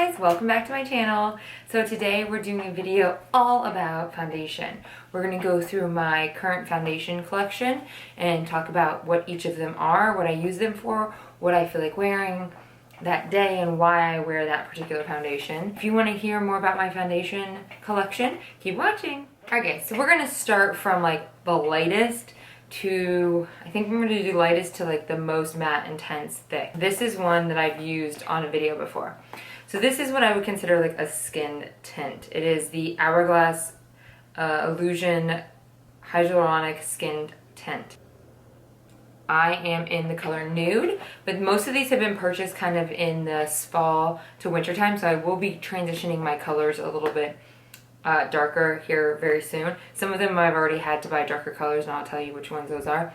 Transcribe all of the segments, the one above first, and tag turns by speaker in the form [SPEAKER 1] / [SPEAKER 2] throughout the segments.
[SPEAKER 1] guys, welcome back to my channel. So today we're doing a video all about foundation. We're going to go through my current foundation collection and talk about what each of them are, what I use them for, what I feel like wearing that day, and why I wear that particular foundation. If you want to hear more about my foundation collection, keep watching. Okay, so we're going to start from like the lightest to, I think I'm going to do lightest to like the most matte, intense, thick. This is one that I've used on a video before. So this is what I would consider like a skin tint. It is the Hourglass Illusion Hyaluronic Skin Tint. I am in the color Nude, but most of these have been purchased kind of in the fall to winter time, so I will be transitioning my colors a little bit darker here very soon. Some of them I've already had to buy darker colors, and I'll tell you which ones those are.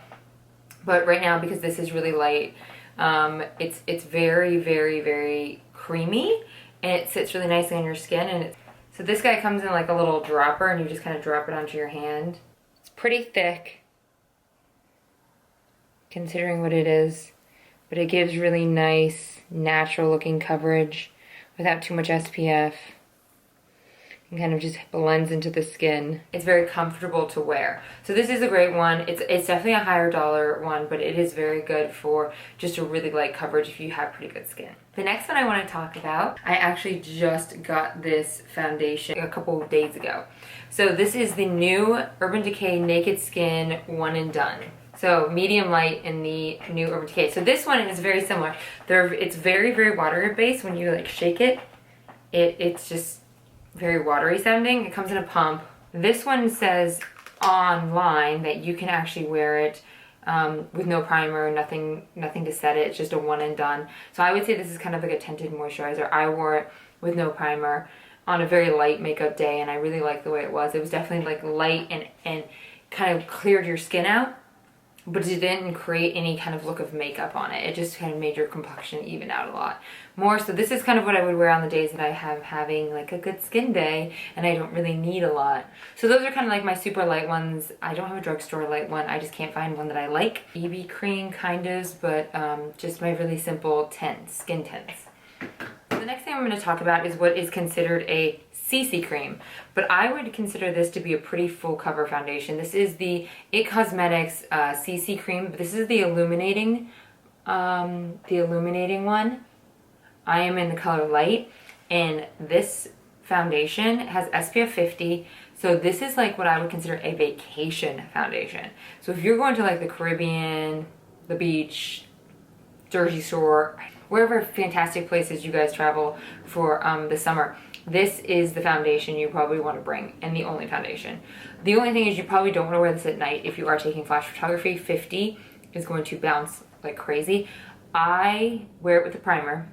[SPEAKER 1] But right now, because this is really light, it's very, very, very creamy, and it sits really nicely on your skin. And so this guy comes in like a little dropper, and you just kind of drop it onto your hand. It's pretty thick, considering what it is, but it gives really nice, natural looking coverage without too much SPF. And kind of just blends into the skin. It's very comfortable to wear. So this is a great one. It's definitely a higher dollar one, but it is very good for just a really light coverage if you have pretty good skin. The next one I want to talk about, I actually just got this foundation a couple of days ago. So this is the new Urban Decay Naked Skin One and Done. So medium light in the new Urban Decay. So this one is very similar. It's very, very water based. When you like shake it, it's just very watery sounding. It comes in a pump. This one says online that you can actually wear it with no primer, nothing to set it. It's just a one and done. So I would say this is kind of like a tinted moisturizer. I wore it with no primer on a very light makeup day, and I really liked the way it was. It was definitely like light and kind of cleared your skin out, but it didn't create any kind of look of makeup on it. It just kind of made your complexion even out a lot more. So this is kind of what I would wear on the days that I have having like a good skin day and I don't really need a lot. So those are kind of like my super light ones. I don't have a drugstore light one. I just can't find one that I like. BB cream kind of, but just my really simple tints, skin tints. The next thing I'm going to talk about is what is considered a CC cream, but I would consider this to be a pretty full cover foundation. This is the It Cosmetics CC cream, but this is the illuminating one. I am in the color light, and this foundation has SPF 50, so this is like what I would consider a vacation foundation. So if you're going to like the Caribbean, the beach, Jersey Shore, wherever fantastic places you guys travel for the summer, this is the foundation you probably want to bring, and the only foundation. The only thing is you probably don't want to wear this at night if you are taking flash photography. 50 is going to bounce like crazy. I wear it with a primer.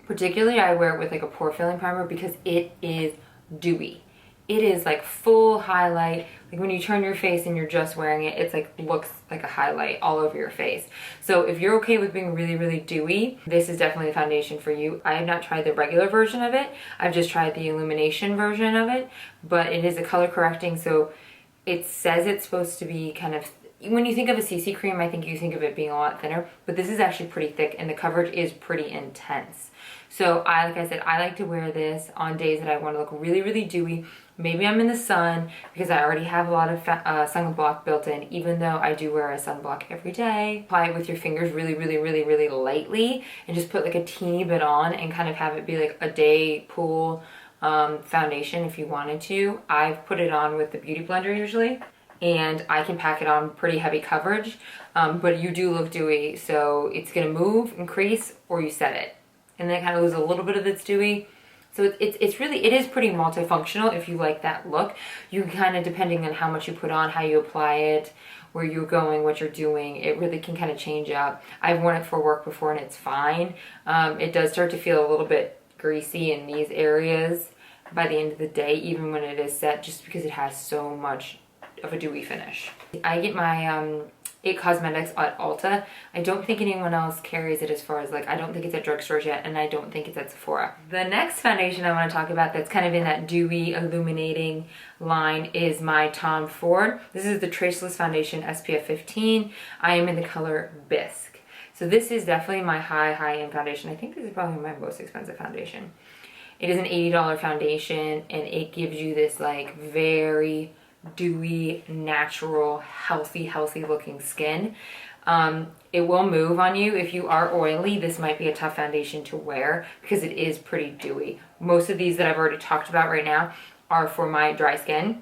[SPEAKER 1] Particularly I wear it with like a pore filling primer because it is dewy. It is like full highlight. Like when you turn your face and you're just wearing it, it's like looks like a highlight all over your face. So if you're okay with being really, really dewy, this is definitely the foundation for you. I have not tried the regular version of it. I've just tried the illumination version of it, but it is a color correcting. So it says it's supposed to be kind of, when you think of a CC cream, I think you think of it being a lot thinner, but this is actually pretty thick and the coverage is pretty intense. So like I said, I like to wear this on days that I want to look really, really dewy. Maybe I'm in the sun because I already have a lot of sunblock built in, even though I do wear a sunblock every day. Apply it with your fingers really, really, really, really lightly and just put like a teeny bit on and kind of have it be like a day pool foundation if you wanted to. I've put it on with the Beauty Blender usually, and I can pack it on pretty heavy coverage, but you do look dewy, so it's gonna move, increase, or you set it. And then it kind of loses a little bit of its dewy. So it is pretty multifunctional if you like that look. You kind of, depending on how much you put on, how you apply it, where you're going, what you're doing, it really can kind of change up. I've worn it for work before and it's fine. It does start to feel a little bit greasy in these areas by the end of the day, even when it is set, just because it has so much of a dewy finish. I get my It Cosmetics at Ulta. I don't think anyone else carries it as far as like, I don't think it's at drugstores yet, and I don't think it's at Sephora. The next foundation I want to talk about that's kind of in that dewy illuminating line is my Tom Ford. This is the Traceless Foundation SPF 15. I am in the color Bisque. So this is definitely my high-end foundation. I think this is probably my most expensive foundation. It is an $80 foundation, and it gives you this like very dewy, natural, healthy looking skin. It will move on you. If you are oily, this might be a tough foundation to wear because it is pretty dewy. Most of these that I've already talked about right now are for my dry skin,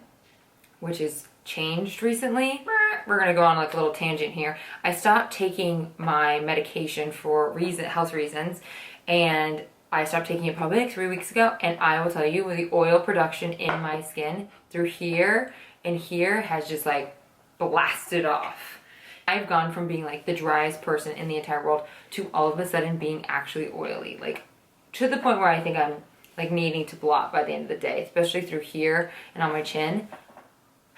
[SPEAKER 1] which is changed recently. We're gonna go on like a little tangent here. I stopped taking my medication for health reasons, and I stopped taking it probably like 3 weeks ago, and I will tell you, with the oil production in my skin through here and here has just like blasted off. I've gone from being like the driest person in the entire world to all of a sudden being actually oily, like to the point where I think I'm like needing to blot by the end of the day, especially through here and on my chin.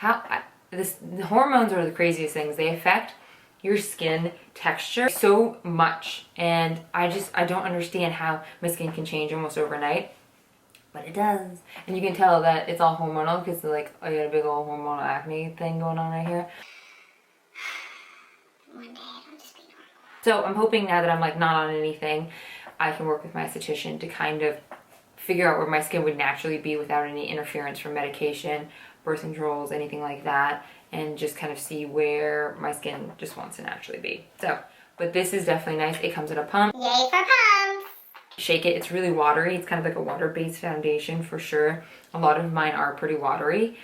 [SPEAKER 1] The hormones are the craziest things. They affect your skin texture so much, and I don't understand how my skin can change almost overnight, but it does. And you can tell that it's all hormonal because like I got a big old hormonal acne thing going on right here. So I'm hoping now that I'm like not on anything, I can work with my esthetician to kind of figure out where my skin would naturally be without any interference from medication, birth controls, anything like that, and just kind of see where my skin just wants to naturally be. So, but this is definitely nice. It comes in a pump.
[SPEAKER 2] Yay for pumps!
[SPEAKER 1] Shake it. It's really watery. It's kind of like a water-based foundation for sure. A lot of mine are pretty watery.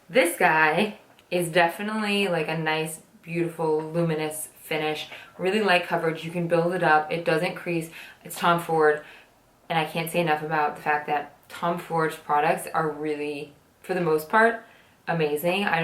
[SPEAKER 1] This guy is definitely like a nice, beautiful, luminous finish. Really light coverage. You can build it up. It doesn't crease. It's Tom Ford. And I can't say enough about the fact that Tom Ford's products are really, for the most part, amazing. I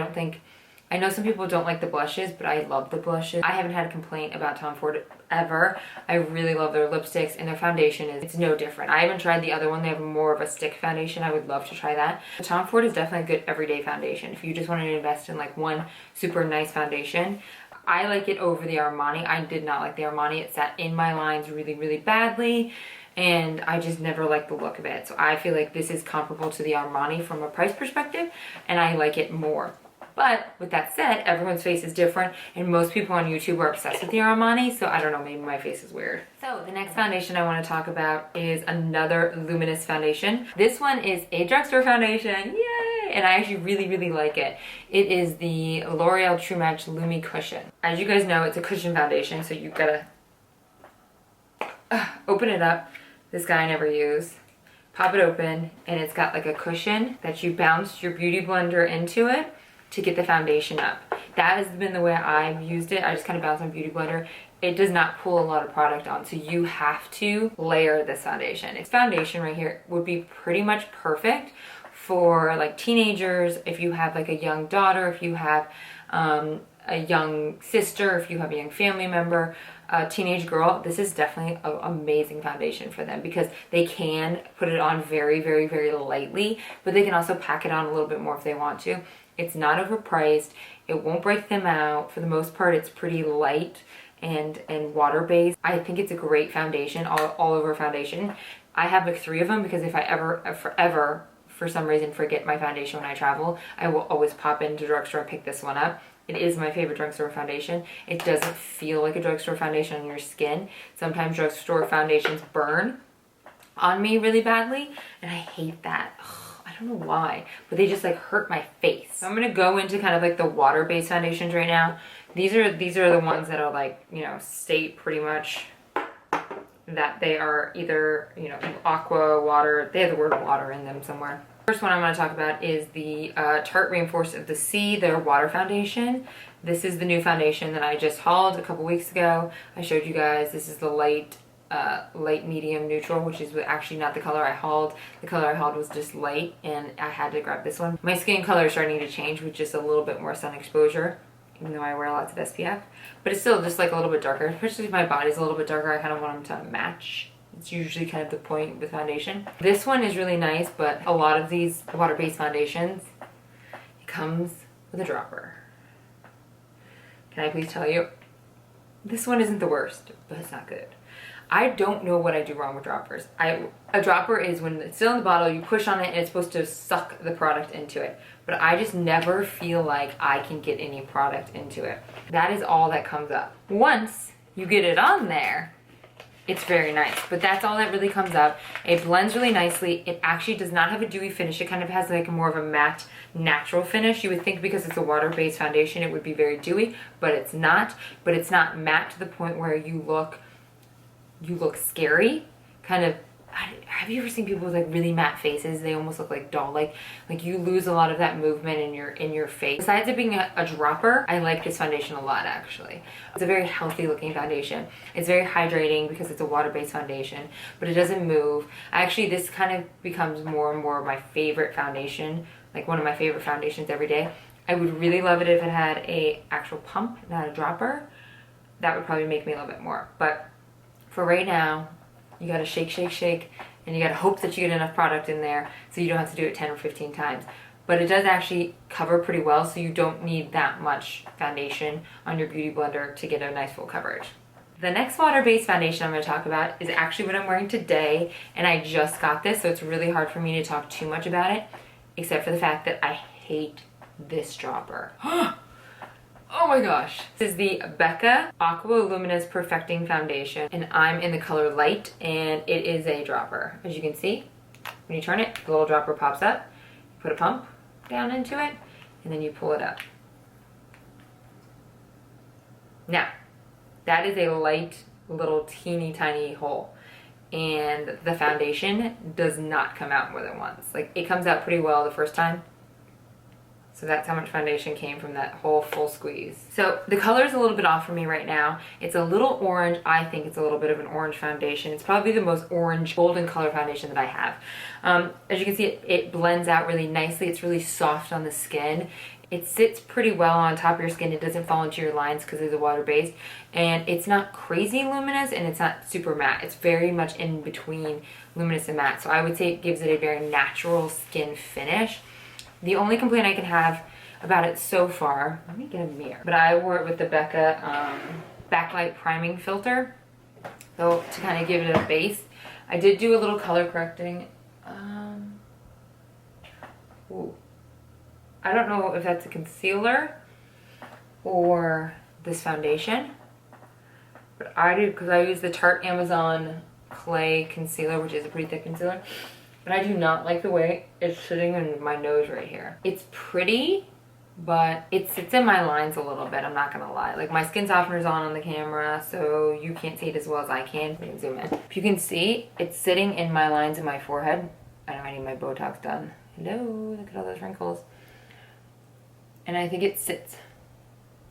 [SPEAKER 1] know some people don't like the blushes, but I love the blushes. I haven't had a complaint about Tom Ford ever. I really love their lipsticks, and their foundation it's no different. I haven't tried the other one. They have more of a stick foundation. I would love to try that. But Tom Ford is definitely a good everyday foundation. If you just want to invest in like one super nice foundation, I like it over the Armani. I did not like the Armani. It sat in my lines really, really badly, and I just never liked the look of it. So I feel like this is comparable to the Armani from a price perspective, and I like it more. But with that said, everyone's face is different, and most people on YouTube are obsessed with the Armani, so I don't know, maybe my face is weird. So the next foundation I want to talk about is another luminous foundation. This one is a drugstore foundation, yay! And I actually really, really like it. It is the L'Oreal True Match Lumi Cushion. As you guys know, it's a cushion foundation, so you've got to open it up. This guy I never use. Pop it open, and it's got like a cushion that you bounce your beauty blender into it to get the foundation up. That has been the way I've used it. I just kind of bounce on Beauty Blender. It does not pull a lot of product on, so you have to layer this foundation. Its foundation right here would be pretty much perfect for like teenagers, if you have like a young daughter, if you have a young sister, if you have a young family member, a teenage girl. This is definitely an amazing foundation for them because they can put it on very, very, very lightly, but they can also pack it on a little bit more if they want to. It's not overpriced. It won't break them out. For the most part, it's pretty light and water-based. I think it's a great foundation, all over foundation. I have like 3 of them because if I ever, for some reason, forget my foundation when I travel, I will always pop into drugstore and pick this one up. It is my favorite drugstore foundation. It doesn't feel like a drugstore foundation on your skin. Sometimes drugstore foundations burn on me really badly, and I hate that. I don't know why, but they just like hurt my face. So I'm gonna go into kind of like the water-based foundations right now. These are the ones that are like, you know, state pretty much that they are either, you know, aqua, water. They have the word water in them somewhere. First one I'm going to talk about is the Tarte Reinforced of the Sea, their water foundation. This is the new foundation that I just hauled a couple weeks ago. I showed you guys. This is the light medium neutral, which is actually not the color I hauled. The color I hauled was just light, and I had to grab this one. My skin color is starting to change with just a little bit more sun exposure, even though I wear lots of SPF, but it's still just like a little bit darker, especially if my body's a little bit darker. I kind of want them to match. It's usually kind of the point with foundation. This one is really nice, but a lot of these water-based foundations, it comes with a dropper. Can I please tell you, this one isn't the worst, but it's not good. I don't know what I do wrong with droppers. A dropper is when it's still in the bottle, you push on it and it's supposed to suck the product into it. But I just never feel like I can get any product into it. That is all that comes up. Once you get it on there, It's very nice, but that's all that really comes up. It blends really nicely. It actually does not have a dewy finish. It kind of has like more of a matte, natural finish. You would think because it's a water-based foundation, it would be very dewy, but it's not. But it's not matte to the point where you look scary. Kind of, have you ever seen people with like really matte faces? They almost look like doll, like you lose a lot of that movement in your face. Besides it being a dropper, I like this foundation a lot actually. It's a very healthy looking foundation. It's very hydrating because it's a water-based foundation, but it doesn't move. Actually, this kind of becomes more and more my favorite foundation, like one of my favorite foundations every day. I would really love it if it had a actual pump, not a dropper. That would probably make me a little bit more, but for right now, you gotta shake, shake, shake, and you gotta hope that you get enough product in there so you don't have to do it 10 or 15 times. But it does actually cover pretty well, so you don't need that much foundation on your beauty blender to get a nice full coverage. The next water-based foundation I'm gonna talk about is actually what I'm wearing today, and I just got this, so it's really hard for me to talk too much about it, except for the fact that I hate this dropper. Oh my gosh. This is the Becca Aqua Luminous Perfecting Foundation, and I'm in the color Light, and it is a dropper. As you can see, when you turn it, the little dropper pops up, you put a pump down into it, and then you pull it up. Now, that is a light little teeny tiny hole, and the foundation does not come out more than once. Like, it comes out pretty well the first time. So that's how much foundation came from that whole full squeeze. So the color is a little bit off for me right now. It's a little orange. I think it's a little bit of an orange foundation. It's probably the most orange golden color foundation that I have. As you can see, it blends out really nicely. It's really soft on the skin. It sits pretty well on top of your skin. It doesn't fall into your lines because it's a water-based. And it's not crazy luminous and it's not super matte. It's very much in between luminous and matte. So I would say it gives it a very natural skin finish. The only complaint I can have about it so far, let me get a mirror, but I wore it with the Becca Backlight Priming Filter, so to kind of give it a base. I did do a little color correcting. Ooh. I don't know if that's a concealer or this foundation, but I do, because I use the Tarte Amazon Clay Concealer, which is a pretty thick concealer. But I do not like the way it's sitting in my nose right here. It's pretty, but it sits in my lines a little bit, I'm not gonna lie. Like, my skin softener's on the camera, so you can't see it as well as I can. We can zoom in. If you can see, it's sitting in my lines in my forehead. I know I need my Botox done. Hello, look at all those wrinkles. And I think it sits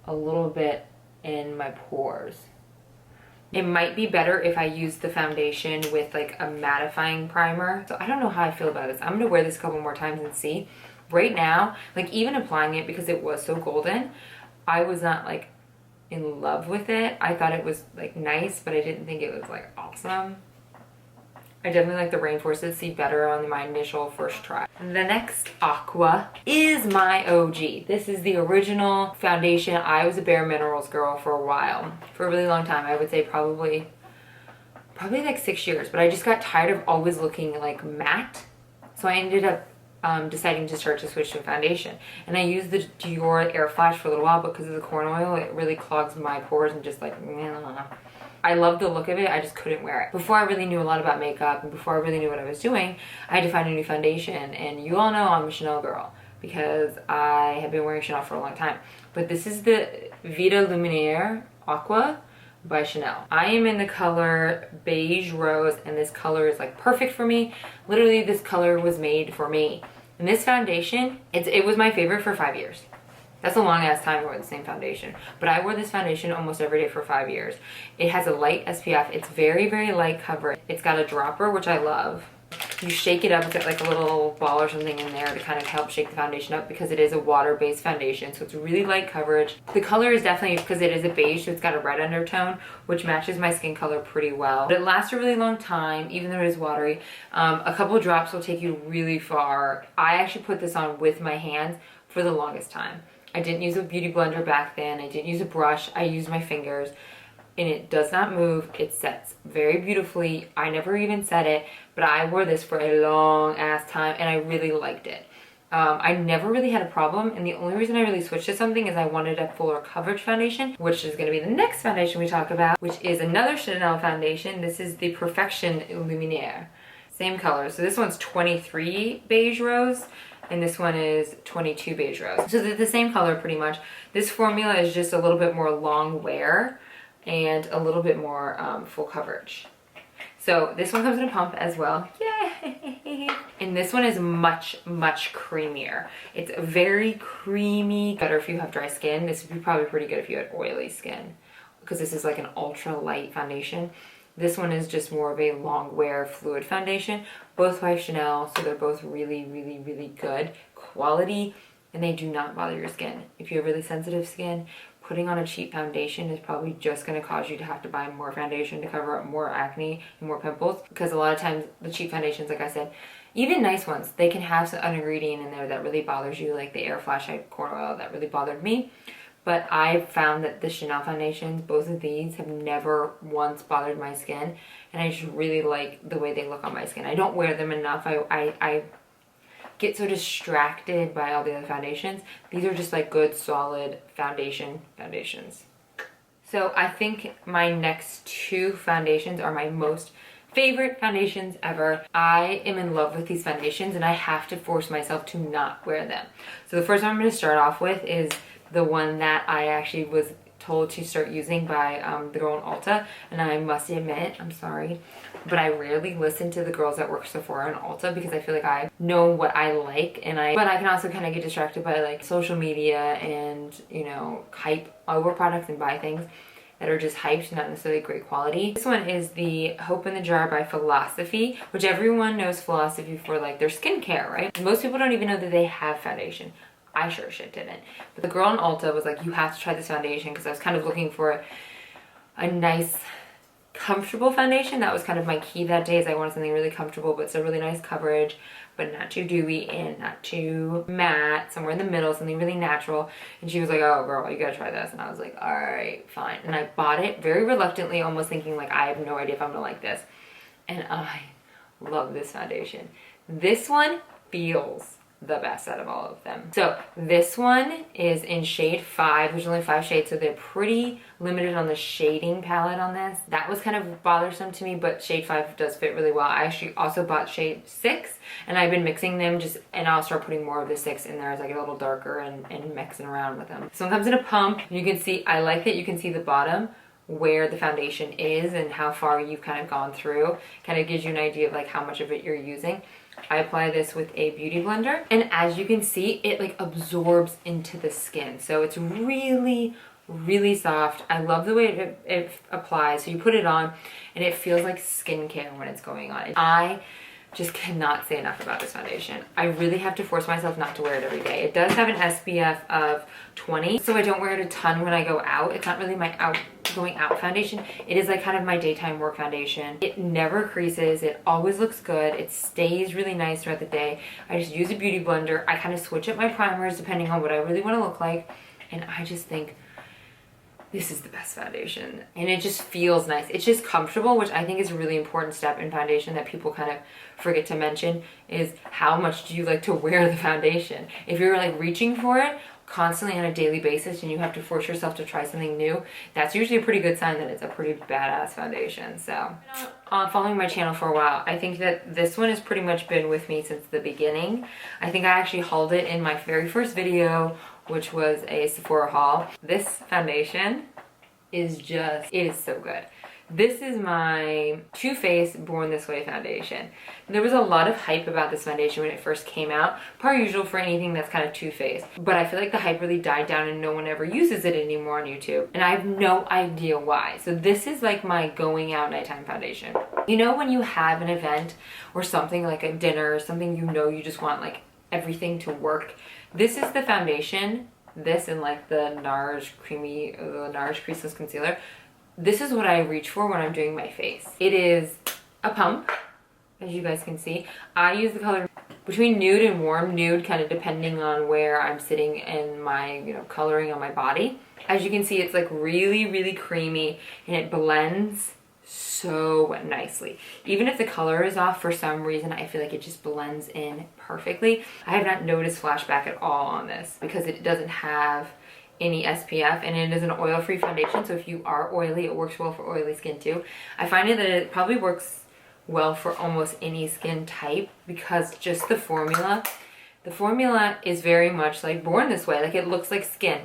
[SPEAKER 1] a little bit in my pores. It might be better if I use the foundation with like a mattifying primer. So I don't know how I feel about this. I'm gonna wear this a couple more times and see. Right now, like, even applying it because it was so golden, I was not like in love with it. I thought it was like nice, but I didn't think it was like awesome. I definitely like the Rainforest See better on my initial first try. The next Aqua is my OG. This is the original foundation. I was a Bare Minerals girl for a while, for a really long time. I would say probably like 6 years, but I just got tired of always looking like matte. So I ended up deciding to start to switch to a foundation. And I used the Dior Air Flash for a little while, but because of the corn oil, it really clogs my pores and just like, I love the look of it, I just couldn't wear it. Before I really knew a lot about makeup and before I really knew what I was doing, I had to find a new foundation. And you all know I'm a Chanel girl because I have been wearing Chanel for a long time. But this is the Vita Luminaire Aqua by Chanel. I am in the color Beige Rose, and this color is like perfect for me. Literally, this color was made for me. And this foundation, it was my favorite for 5 years. That's a long ass time to wear the same foundation. But I wore this foundation almost every day for 5 years. It has a light SPF. It's very, very light coverage. It's got a dropper, which I love. You shake it up, it's got like a little ball or something in there to kind of help shake the foundation up because it is a water-based foundation, so it's really light coverage. The color is definitely, because it is a beige, so it's got a red undertone, which matches my skin color pretty well. But it lasts a really long time, even though it is watery. A couple of drops will take you really far. I actually put this on with my hands for the longest time. I didn't use a beauty blender back then. I didn't use a brush. I used my fingers. And it does not move. It sets very beautifully. I never even set it, but I wore this for a long ass time and I really liked it. I never really had a problem, and the only reason I really switched to something is I wanted a fuller coverage foundation, which is going to be the next foundation we talk about, which is another Chanel foundation. This is the Perfection Luminaire. Same color. So this one's 23 beige rose, and this one is 22 beige rose. So they're the same color pretty much. This formula is just a little bit more long wear and a little bit more full coverage. So this one comes in a pump as well. Yay! And this one is much, much creamier. It's very creamy. Better if you have dry skin. This would be probably pretty good if you had oily skin, because this is like an ultra light foundation. This one is just more of a long wear fluid foundation. Both by Chanel, so they're both really, really, really good quality, and they do not bother your skin. If you have really sensitive skin, putting on a cheap foundation is probably just going to cause you to have to buy more foundation to cover up more acne and more pimples, because a lot of times the cheap foundations, like I said, even nice ones, they can have an ingredient in there that really bothers you, like the Air Flashlight Corn Oil that really bothered me. But I've found that the Chanel foundations, both of these, have never once bothered my skin, and I just really like the way they look on my skin. I don't wear them enough. I get so distracted by all the other foundations. These are just like good, solid foundations. So I think my next two foundations are my most favorite foundations ever. I am in love with these foundations, and I have to force myself to not wear them. So the first one I'm going to start off with is the one that I actually was told to start using by the girl in Ulta, and I must admit, I'm sorry, but I rarely listen to the girls that work Sephora and Ulta, because I feel like I know what I like, but I can also kind of get distracted by like social media and, you know, hype over products and buy things that are just hyped, not necessarily great quality. This one is the Hope in the Jar by Philosophy, which everyone knows Philosophy for like their skincare, right? Most people don't even know that they have foundation. I sure shit didn't. But the girl in Ulta was like, you have to try this foundation, because I was kind of looking for a nice, comfortable foundation. That was kind of my key that day, is I wanted something really comfortable, but still really nice coverage, but not too dewy and not too matte, somewhere in the middle, something really natural. And she was like, oh girl, you gotta try this. And I was like, all right, fine. And I bought it very reluctantly, almost thinking like, I have no idea if I'm gonna like this. And I love this foundation. This one feels the best out of all of them. So this one is in shade 5. There's only 5 shades, so they're pretty limited on the shading palette on this. That was kind of bothersome to me, but shade 5 does fit really well. I actually also bought shade 6, and I've been mixing them and I'll start putting more of the 6 in there as I get a little darker and mixing around with them. This one comes in a pump. You can see, I like that you can see the bottom where the foundation is and how far you've kind of gone through. Kind of gives you an idea of like how much of it you're using. I apply this with a beauty blender, and as you can see, it like absorbs into the skin. So it's really, really soft. I love the way it applies. So you put it on and it feels like skincare when it's going on. I just cannot say enough about this foundation. I really have to force myself not to wear it every day. It does have an SPF of 20, so I don't wear it a ton when I go out. It's not really my going out foundation. It is like kind of my daytime work foundation. It never creases. It always looks good. It stays really nice throughout the day. I just use a beauty blender. I kind of switch up my primers depending on what I really want to look like, and I just think this is the best foundation, and it just feels nice. It's just comfortable, which I think is a really important step in foundation that people kind of forget to mention, is how much do you like to wear the foundation. If you're like reaching for it constantly on a daily basis and you have to force yourself to try something new, that's usually a pretty good sign that it's a pretty badass foundation. So following my channel for a while, I think that this one has pretty much been with me since the beginning. I think I actually hauled it in my very first video, which was a Sephora haul. This foundation is just, it is so good. This is my Too Faced Born This Way foundation. There was a lot of hype about this foundation when it first came out, per usual for anything that's kind of Too Faced. But I feel like the hype really died down and no one ever uses it anymore on YouTube. And I have no idea why. So this is like my going out nighttime foundation. You know when you have an event or something like a dinner or something, you know you just want like everything to work. This is the foundation. This and like the NARS Creaseless Concealer. This is what I reach for when I'm doing my face. It is a pump, as you guys can see. I use the color between nude and warm nude, kind of depending on where I'm sitting in my, you know, coloring on my body. As you can see, it's like really, really creamy, and it blends so nicely. Even if the color is off for some reason, I feel like it just blends in perfectly. I have not noticed flashback at all on this because it doesn't have any SPF, and it is an oil-free foundation, so if you are oily, it works well for oily skin too. I find that it probably works well for almost any skin type because just the formula is very much like Born This Way. Like, it looks like skin.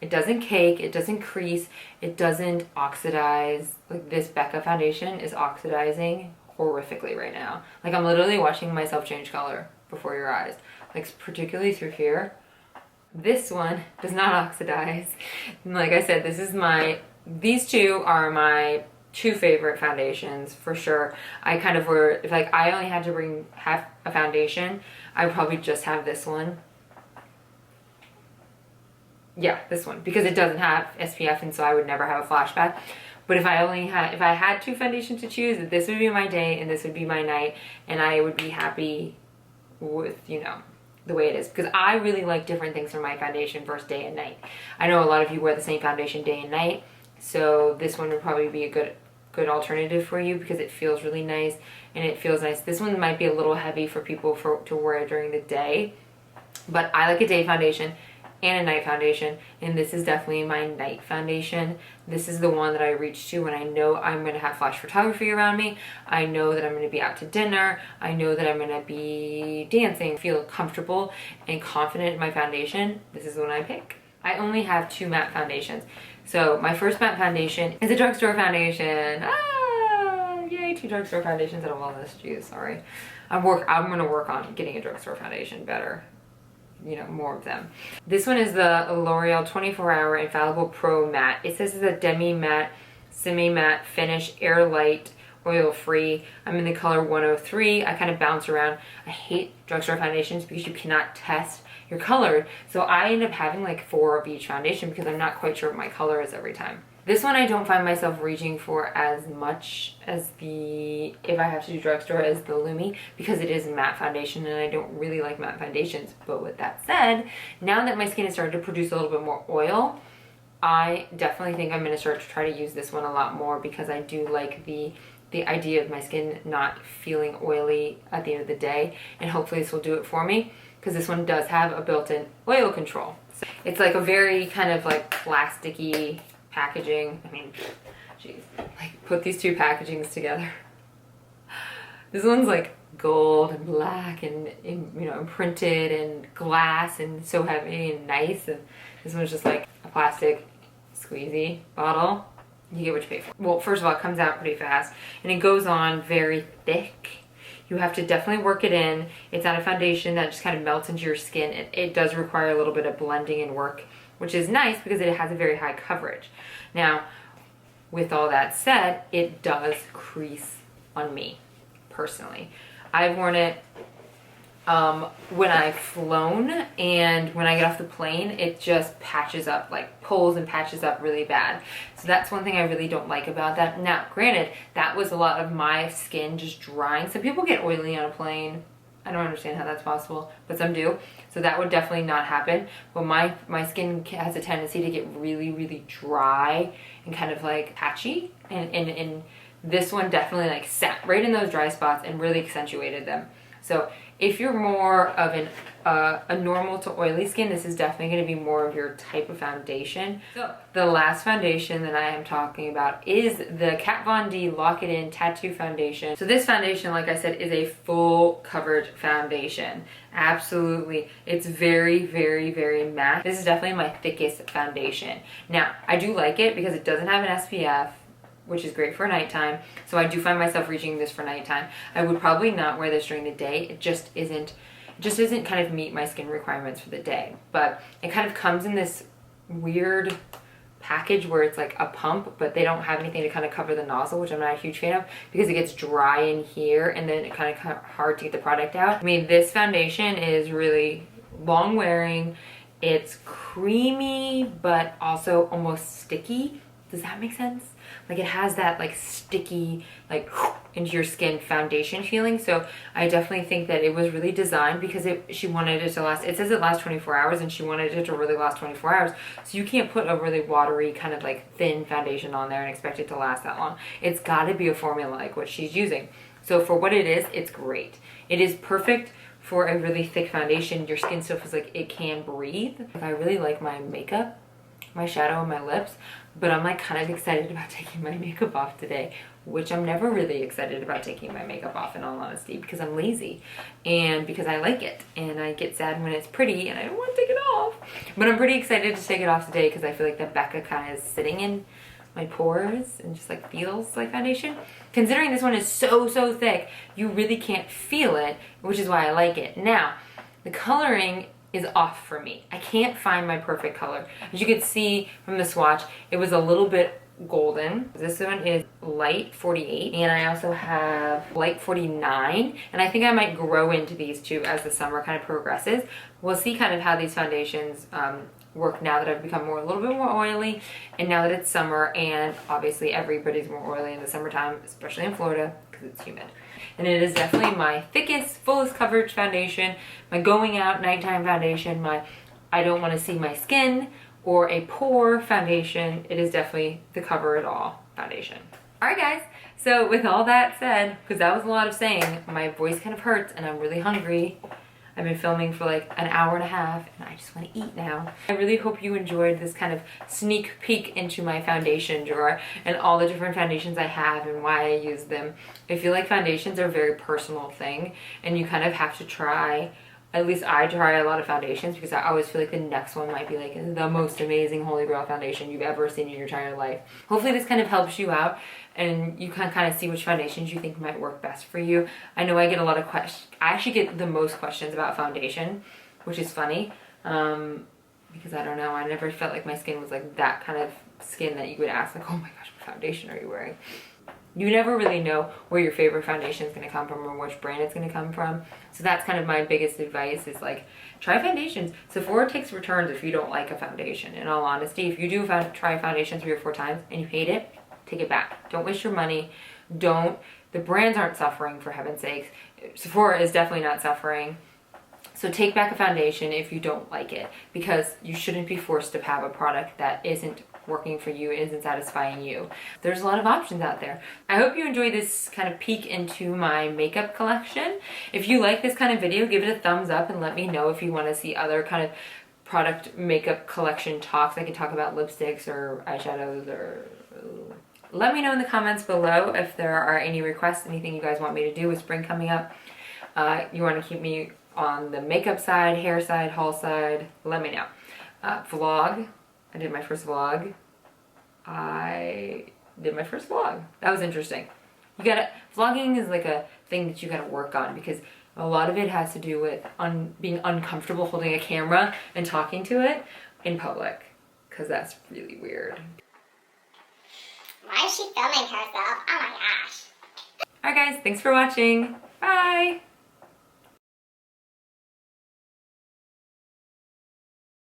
[SPEAKER 1] It doesn't cake, it doesn't crease, it doesn't oxidize. Like, this Becca foundation is oxidizing horrifically right now. Like, I'm literally watching myself change color before your eyes. Like, particularly through here. This one does not oxidize. And like I said, these two are my two favorite foundations for sure. I kind of were, if like I only had to have a foundation, I would probably just have this one. Yeah, this one, because it doesn't have SPF, and so I would never have a flashback. But if I had two foundations to choose, this would be my day and this would be my night, and I would be happy with, you know, the way it is, because I really like different things for my foundation versus day and night. I know a lot of you wear the same foundation day and night, so this one would probably be a good alternative for you because it feels really nice and it feels nice. This one might be a little heavy for people to wear during the day, but I like a day foundation and a night foundation, and this is definitely my night foundation. This is the one that I reach to when I know I'm going to have flash photography around me. I know that I'm going to be out to dinner. I know that I'm going to be dancing, feel comfortable and confident in my foundation. This is the one I pick. I only have two matte foundations. So my first matte foundation is a drugstore foundation. Yay, two drugstore foundations out of all this. Geez, sorry. I'm going to work on getting a drugstore foundation better. You know, more of them. This one is the L'Oreal 24-Hour Infallible Pro Matte. It says it's a demi-matte, semi-matte finish, air light, oil-free. I'm in the color 103. I kind of bounce around. I hate drugstore foundations because you cannot test your color. So I end up having like 4 of each foundation because I'm not quite sure what my color is every time. This one I don't find myself reaching for as much as if I have to do drugstore, as the Lumi, because it is a matte foundation and I don't really like matte foundations. But with that said, now that my skin has started to produce a little bit more oil, I definitely think I'm going to start to try to use this one a lot more because I do like the idea of my skin not feeling oily at the end of the day, and hopefully this will do it for me because this one does have a built-in oil control. So it's like a very kind of like plasticky packaging. I mean, geez, like put these two packagings together. This one's like gold and black and you know, imprinted and glass and so heavy and nice, and this one's just like a plastic squeezy bottle. You get what you pay for. Well, first of all, it comes out pretty fast and it goes on very thick. You have to definitely work it in. It's not a foundation that just kind of melts into your skin. It does require a little bit of blending and work, which is nice because it has a very high coverage. Now, with all that said, it does crease on me, personally. I've worn it when I've flown, and when I get off the plane, it just patches up, like pulls and patches up really bad. So that's one thing I really don't like about that. Now, granted, that was a lot of my skin just drying. Some people get oily on a plane. I don't understand how that's possible, but some do. So that would definitely not happen. But my skin has a tendency to get really, really dry and kind of like patchy. And this one definitely like sat right in those dry spots and really accentuated them. So if you're more of a normal to oily skin, this is definitely going to be more of your type of foundation. So the last foundation that I am talking about is the Kat Von D Lock It In Tattoo Foundation. So this foundation, like I said, is a full coverage foundation. Absolutely. It's very, very, very matte. This is definitely my thickest foundation. Now, I do like it because it doesn't have an SPF, which is great for nighttime. So I do find myself reaching this for nighttime. I would probably not wear this during the day. It just isn't kind of meet my skin requirements for the day. But it kind of comes in this weird package where it's like a pump, but they don't have anything to kind of cover the nozzle, which I'm not a huge fan of because it gets dry in here and then it kind of hard to get the product out. I mean, this foundation is really long wearing. It's creamy, but also almost sticky. Does that make sense? Like it has that like sticky, like into your skin foundation feeling. So I definitely think that it was really designed because she wanted it to last, it says it lasts 24 hours and she wanted it to really last 24 hours. So you can't put a really watery kind of like thin foundation on there and expect it to last that long. It's gotta be a formula like what she's using. So for what it is, it's great. It is perfect for a really thick foundation. Your skin still feels like it can breathe. I really like my makeup, my shadow on my lips, but I'm like kind of excited about taking my makeup off today, which I'm never really excited about taking my makeup off in all honesty, because I'm lazy and because I like it and I get sad when it's pretty and I don't want to take it off. But I'm pretty excited to take it off today because I feel like the Becca kind of is sitting in my pores and just like feels like foundation. Considering this one is so thick, you really can't feel it, which is why I like it. Now, the coloring is off for me. I can't find my perfect color. As you can see from the swatch, it was a little bit golden. This one is light 48 and I also have light 49, and I think I might grow into these two as the summer kind of progresses. We'll see kind of how these foundations work now that I've become a little bit more oily, and now that it's summer, and obviously everybody's more oily in the summertime, especially in Florida because it's humid. And it is definitely my thickest, fullest coverage foundation, my going out nighttime foundation, my I don't want to see my skin or a pore foundation. It is definitely the cover it all foundation. All right guys, so with all that said, because that was a lot of saying, my voice kind of hurts and I'm really hungry. I've been filming for like an hour and a half and I just want to eat now. I really hope you enjoyed this kind of sneak peek into my foundation drawer and all the different foundations I have and why I use them. I feel like foundations are a very personal thing and you kind of have to try, at least I try a lot of foundations because I always feel like the next one might be like the most amazing holy grail foundation you've ever seen in your entire life. Hopefully this kind of helps you out and you can kind of see which foundations you think might work best for you. I know I get a lot of questions. I actually get the most questions about foundation, which is funny because I don't know, I never felt like my skin was like that kind of skin that you would ask like, oh my gosh, what foundation are you wearing? You never really know where your favorite foundation is going to come from or which brand it's going to come from. So that's kind of my biggest advice is like, try foundations. Sephora takes returns if you don't like a foundation. In all honesty, if you do try a foundation 3 or 4 times and you hate it, take it back. Don't waste your money. The brands aren't suffering, for heaven's sakes. Sephora is definitely not suffering. So take back a foundation if you don't like it, because you shouldn't be forced to have a product that isn't working for you, isn't satisfying you. There's a lot of options out there. I hope you enjoyed this kind of peek into my makeup collection. If you like this kind of video, give it a thumbs up and let me know if you want to see other kind of product makeup collection talks. I could talk about lipsticks or eyeshadows, or let me know in the comments below if there are any requests, anything you guys want me to do with spring coming up. You want to keep me on the makeup side, hair side, haul side, let me know. Vlog. I did my first vlog. That was interesting. Vlogging is like a thing that you gotta work on because a lot of it has to do with being uncomfortable holding a camera and talking to it in public, because that's really weird.
[SPEAKER 2] Why is she filming herself? Oh my gosh.
[SPEAKER 1] Alright guys, thanks for watching. Bye!